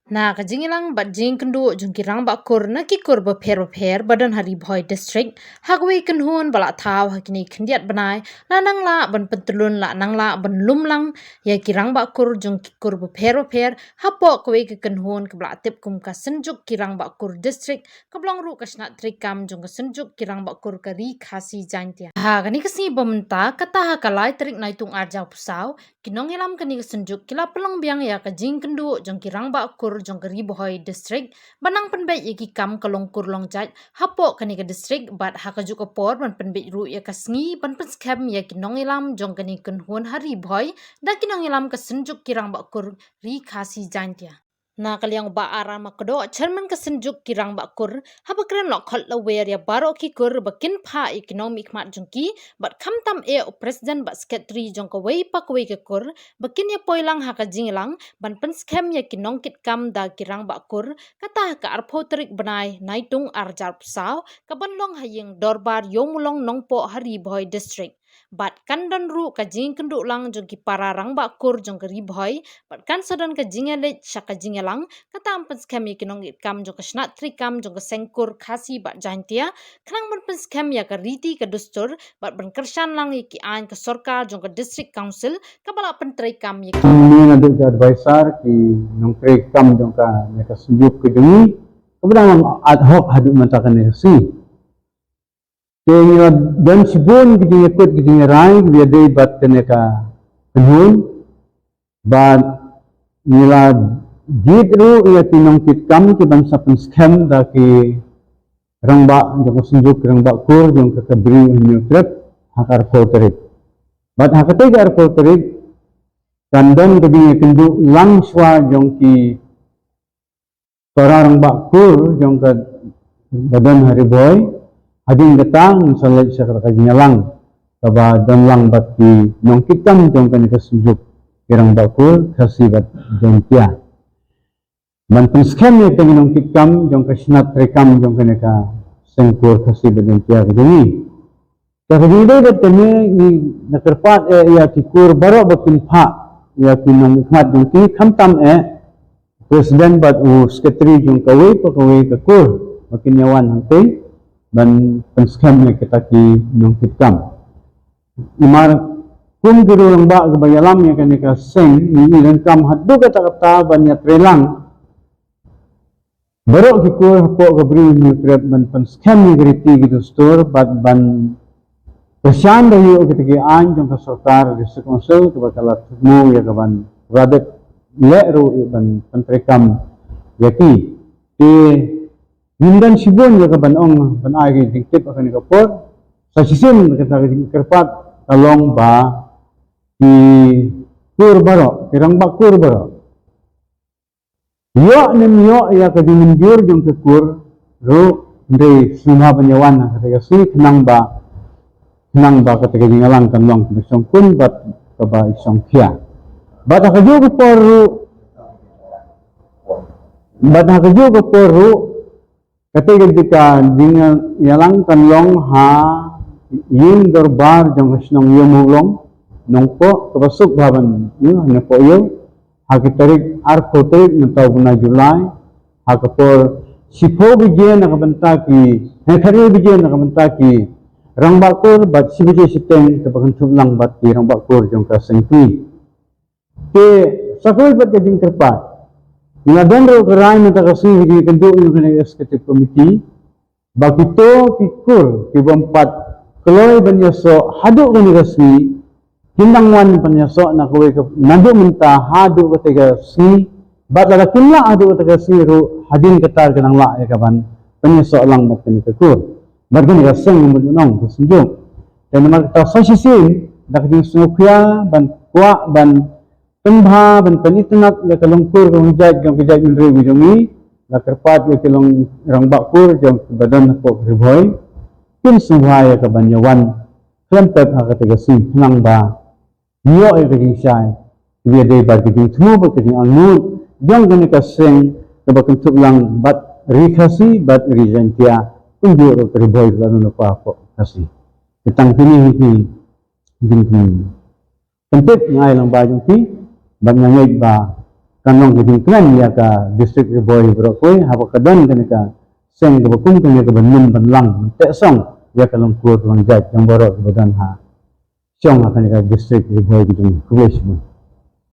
Na kajingilang jing kendu jungkirang bakur na kikur beper badan hari boy district hagwe kenhun bala taw hakini kendiat benai lanang la ban pentelun la nang la ban lumlang ya kirang bakur jung kikur beper hapo kwe ke kenhun ke bala tip kum ka senjuk kirang bakur district keblong ru kasna trikam jung ka senjuk kirang bakur ka ri khasi jantia ha kani kasi bomenta kata ha kalai trik naitung arjau pusau kinong ilam kani senjuk kila pelong biang ya kajing kendu jung kirang bakur jong keri bohoi district banang penbet yaki kam kalongkur longjat hapo kani ke district bat hakaju ko por ban penbet ru ya kasngi ban penskam ya kinong ilam jong kani kenhun hari boy da kinong ilam ke senjuk kirang bakur ri khasi jantia na kaliang ba arama kedo chairman ke senjuk kirang bakur haba kren lok khol lawer ya baro ki kur bakin pha economic mat jongki bat kham tam e president bat secretary jong ko wei pak wei ke kur bakin ya poilang ha ka jinglang ban pen scam ya kinong kit kam da kirang bakur kata ka arpho trik banai naitung arjar psau ka banlong hayeng dorbar yomulong nongpo hari boy district bat kandan ru ka jing kenduk lang jong ki pararang bakur jong keri boy bat kan sadan ka jingele shaka jingelang kata ampens kami kinong it kam jong ka snat tri kam jong ka sengkur khasi bat jantia khnang ban pens kam ya ka riti ka dustur bat ban kershan lang ki an ka sorkar jong ka district council ka bala pentrai kam ya Ini nanti ke advisor ki nong kam jong ka ne ka sujuk ke demi kemudian ad hoc haduk mentakan ne si ke dan sibun ki dinga kot ki dinga rai ki dei bat ne ka penhun bat nila jitru ya tinong kit kam ki ban sa scam da ki rangba jong ka sujuk rangba kur jong ka kabri new trip hakar koterik bat hakate gar koterik kandang keding kendu langswa jong ki pararang bakur jong ka badan hari boy hading datang misalnya sa kanya lang kaba dan lang bat ki nong kitam jong kan ka sujuk kirang bakur kasi bat jong tia man pun scam ya teng nong kitam jong ka snat rekam jong kan ka sengkur kasi bat jong tia kedini kakadide dat kami ni nakerpat ya kikur baro bakin pa ya kinong ikmat yung ki kamtam presiden bat u secretary yung kaway kakur makinyawan hangtay ban penskam ya kita ki nong kitkam imar kung giro lang ba gabayalam ya kanika seng ni ilang kam haddo kata ban ya trelang baro kikur hapo gabri nutrep ban penskam ni griti gitu store ban Persian dayo ketigaan jong kasokar district council kabakalat mo ya kaban radet lero ban pentrekam yaki ti mindan sibon ya kaban ong ban agi dingtip akan kapor sa sisim kata kerpat kalong ba ti kurbaro kirang ba kurbaro yo nem yo ya kadingin jur jong kekur ro ndey suma banyawan kata si kenang ba nang ba ketika ngalang kan long bisong kun bat kaba isong kia bat hakaju ko poru ketika ngalang kan long ha yin dorbar jong snong yomulong nongpo kabasuk baban yo nepo yo hakitarik arkoterik mentau guna Julai hakapor sipo bijen nakabantaki hekari bijen nakabantaki rang bakur bat sibije siteng tebakan lang bat di rang bakur jong ka sengki ke sakoi bat jing terpat ngadan ro kerai mata kasi di kendu yung kena executive committee bakito kikur ki bompat kloy banyaso hadu kani kasi hindangwan panyaso na kuwi nadu minta hadu katiga si bat la kinla hadu katiga si ro hadin katar kanang la ya kaban panyaso lang mat kani kikur Bargan ka seng menunong kesenjuk dan nama kita sosisin dak di sukya ban kwa ban pembha ban penitnat ya kalungkur ka hunjat jang kejat menri bijungi la kerpat ya kalung rang bakur jang badan ko riboy kin suhaya ka banyawan klempet ha katiga si nang ba yo ay kajing syai dia day bar kajing tumo ba kajing angut jang gani ka seng tabakan lang bat rikasi bat rizentia kundi ro triboy lanu na pa ako kasi kitang pinihiki din pentit ngay lang ba yung ki ban ngay ba kanong kiting klan ya ka district boy brokoi haba kadon ka seng ka bakung ka ka banlum banlang te song ya ka long kur lang jat yang borok badan ha song akan ka district boy kiting kuwes mo